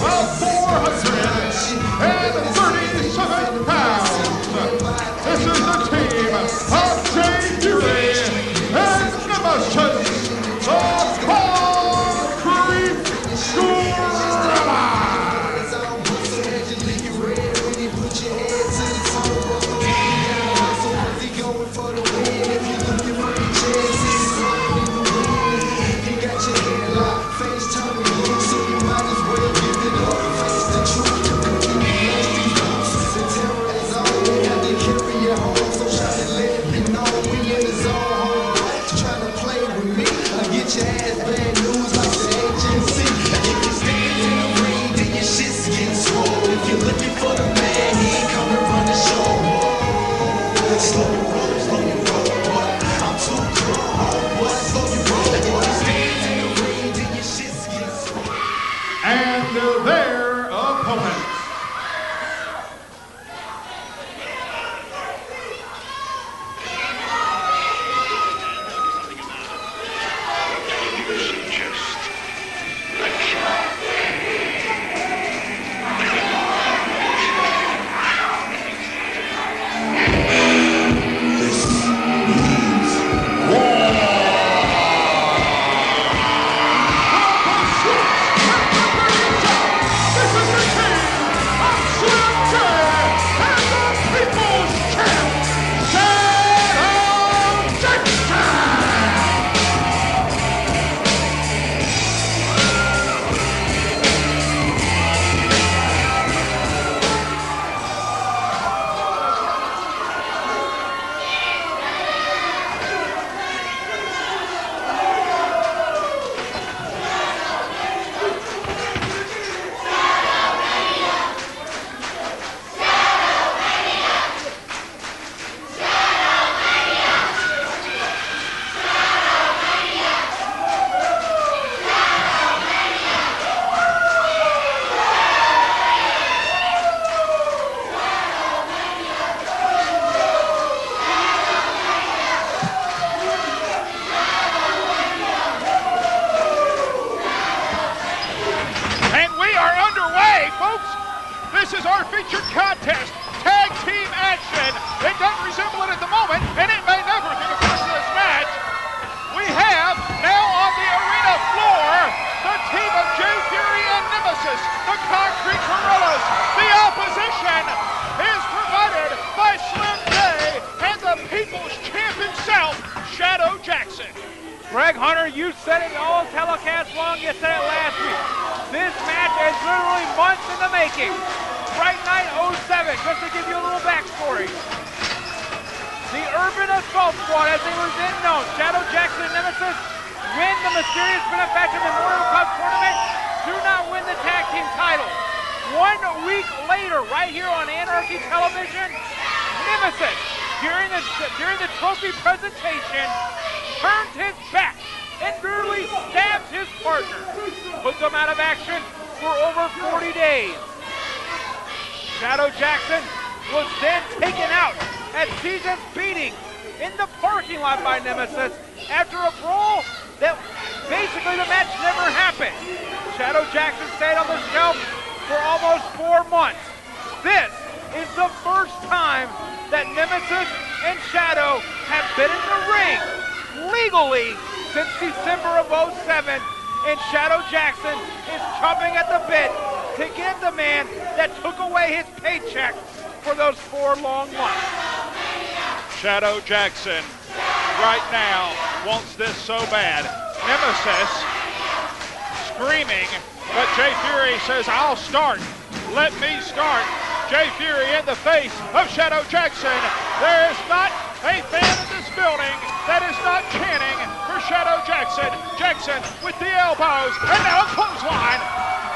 of 437 pounds. This is the team of Jay Fury and Nemesis, the Concrete Gorillaz. And their opponents. This is our featured contest, tag team action. It doesn't resemble it at the moment, and it may never be the first of this match. We have now on the arena floor the team of Jay Fury and Nemesis, the Concrete Gorillaz. The opposition is provided by Slim J and the People's Champ himself, Shadow Jackson. Greg Hunter, you said it all telecast long, you said it last week. This match is literally months in the making. Fright Night 07, just to give you a little backstory. The Urban Assault Squad, as they were then known, Shadow Jackson and Nemesis, win the Mysterious Benefactor Memorial Cup tournament, do not win the tag team title. 1 week later, right here on Anarchy Television, Nemesis, during the trophy presentation, turns his back and brutally stabs his partner, puts him out of action for over 40 days. Shadow Jackson was then taken out at season's beating in the parking lot by Nemesis after a brawl that basically the match never happened. Shadow Jackson stayed on the shelf for almost 4 months. This is the first time that Nemesis and Shadow have been in the ring legally since December of 07, and Shadow Jackson is chomping at the bit to give the man that took away his paycheck for those 4 long months. Shadow Jackson right now wants this so bad. Nemesis screaming, but Jay Fury says, I'll start. Let me start. Jay Fury in the face of Shadow Jackson. There is not a fan in this building that is not chanting for Shadow Jackson. Jackson with the elbows, and now a clothesline.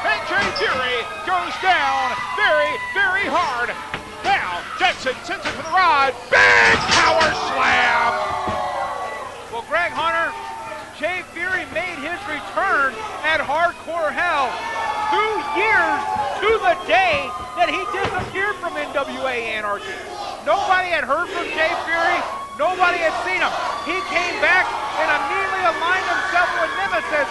And Jay Fury goes down very, very hard. Now, Jackson sends it for the ride. Big power slam! Well, Greg Hunter, Jay Fury made his return at Hardcore Hell 2 years to the day that he disappeared from NWA Anarchy. Nobody had heard from Jay Fury. Nobody had seen him. He came back and immediately aligned himself with Nemesis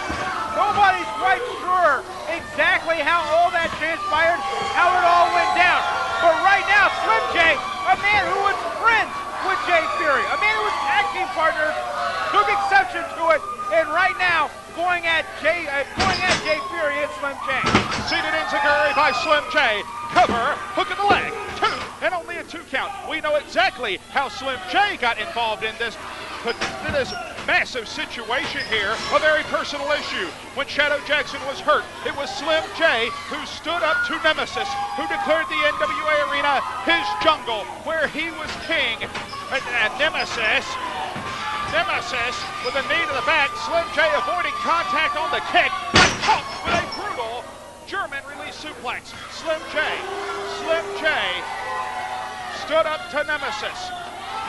Nobody's quite sure exactly how all that transpired, how it all went down. But right now, Slim J, a man who was friends with Jay Fury, a man who was tag team partners, took exception to it, and right now, going at Jay Fury is Slim J. Seated enziguri by Slim J. Cover, hook of the leg, 2, and only a 2 count. We know exactly how Slim J got involved in this massive situation here, a very personal issue. When Shadow Jackson was hurt, it was Slim J who stood up to Nemesis, who declared the NWA Arena his jungle, where he was king. And Nemesis with a knee to the back, Slim J avoiding contact on the kick, but caught with a brutal German release suplex. Slim J stood up to Nemesis.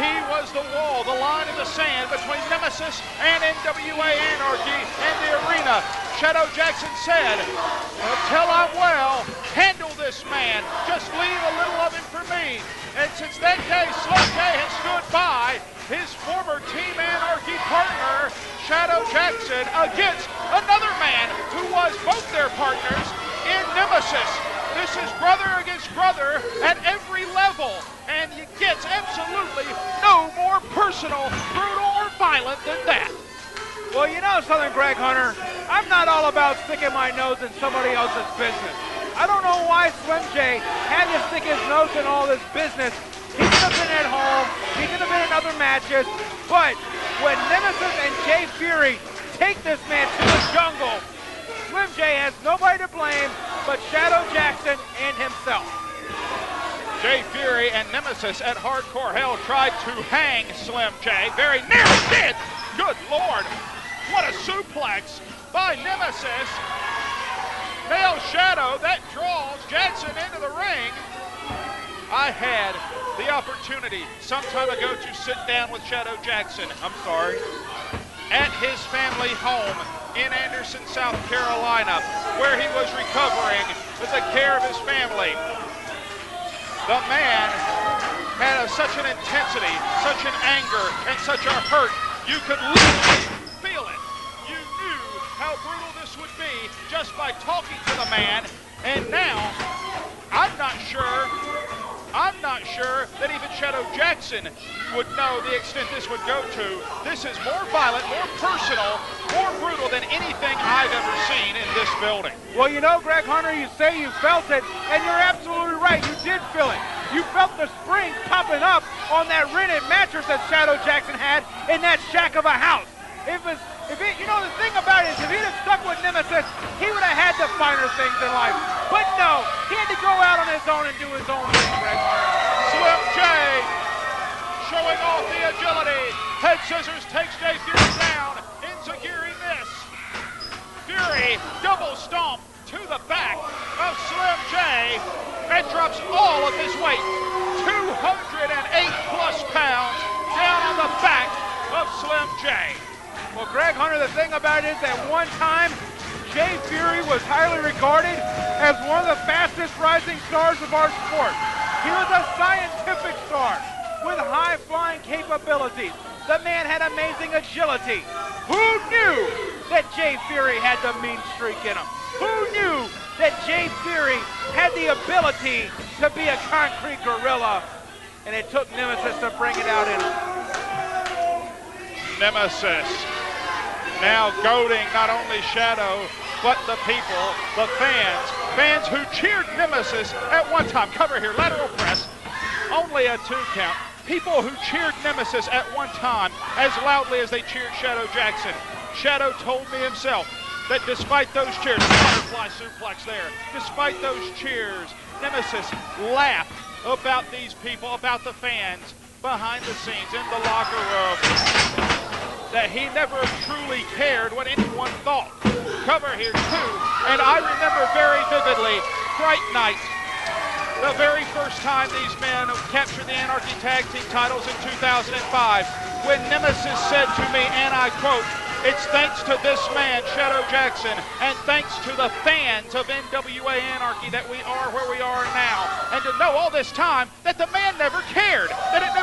He was the wall, the line in the sand between Nemesis and NWA Anarchy and the arena. Shadow Jackson said, until I'm well, handle this man. Just leave a little of him for me. And since that day, Slim J has stood by his former Team Anarchy partner, Shadow Jackson, against another man who was both their partners in Nemesis. This is brother against brother at every level, and it gets absolutely no more personal, brutal, or violent than that. Well, you know something, Greg Hunter, I'm not all about sticking my nose in somebody else's business. I don't know why Slim J had to stick his nose in all this business. He could have been at home, he could have been in other matches, but when Nemesis and Jay Fury take this man to the jungle, Slim J has nobody to blame but Shadow Jackson and himself. Jay Fury and Nemesis at Hardcore Hell tried to hang Slim J. Very nearly did. Good Lord. What a suplex by Nemesis. Nails Shadow. That draws Jackson into the ring. I had the opportunity some time ago to sit down with Shadow Jackson. I'm sorry. At his family home in Anderson, South Carolina, where he was recovering with the care of his family. The man had such an intensity, such an anger, and such a hurt. You could literally feel it. You knew how brutal this would be just by talking to the man. And now, I'm not sure that even Shadow Jackson would know the extent this would go to. This is more violent, more personal, more brutal than anything I've ever seen in this building. Well, you know, Greg Hunter, you say you felt it, and you're absolutely right. You did feel it. You felt the spring popping up on that rented mattress that Shadow Jackson had in that shack of a house. You know, the thing about it is, if he'd have stuck with Nemesis, he would have had the finer things in life. But no, he had to go out on his own and do his own thing, Greg Hunter. Slim J showing off the agility. Head scissors takes Jay Fury down. Enziguri miss. Fury double stomp to the back of Slim J. That drops all of his weight. 208 plus pounds down on the back of Slim J. Well, Greg Hunter, the thing about it is that one time, Jay Fury was highly regarded as one of the fastest rising stars of our sport. He was a scientific star with high-flying capabilities. The man had amazing agility. Who knew that Jay Fury had the mean streak in him? Who knew that Jay Fury had the ability to be a concrete gorilla? And it took Nemesis to bring it out in him. Nemesis now goading not only Shadow, but the people, the fans who cheered Nemesis at one time. Cover here, lateral press, only a 2 count. People who cheered Nemesis at one time as loudly as they cheered Shadow Jackson. Shadow told me himself that despite those cheers, butterfly suplex there, despite those cheers, Nemesis laughed about these people, about the fans behind the scenes in the locker room, that he never truly cared what anyone thought. Cover here too, and I remember very vividly Fright Night, the very first time these men captured the Anarchy Tag Team titles in 2005, when Nemesis said to me, and I quote, "It's thanks to this man, Shadow Jackson, and thanks to the fans of NWA Anarchy that we are where we are now." And to know all this time that the man never cared, that it never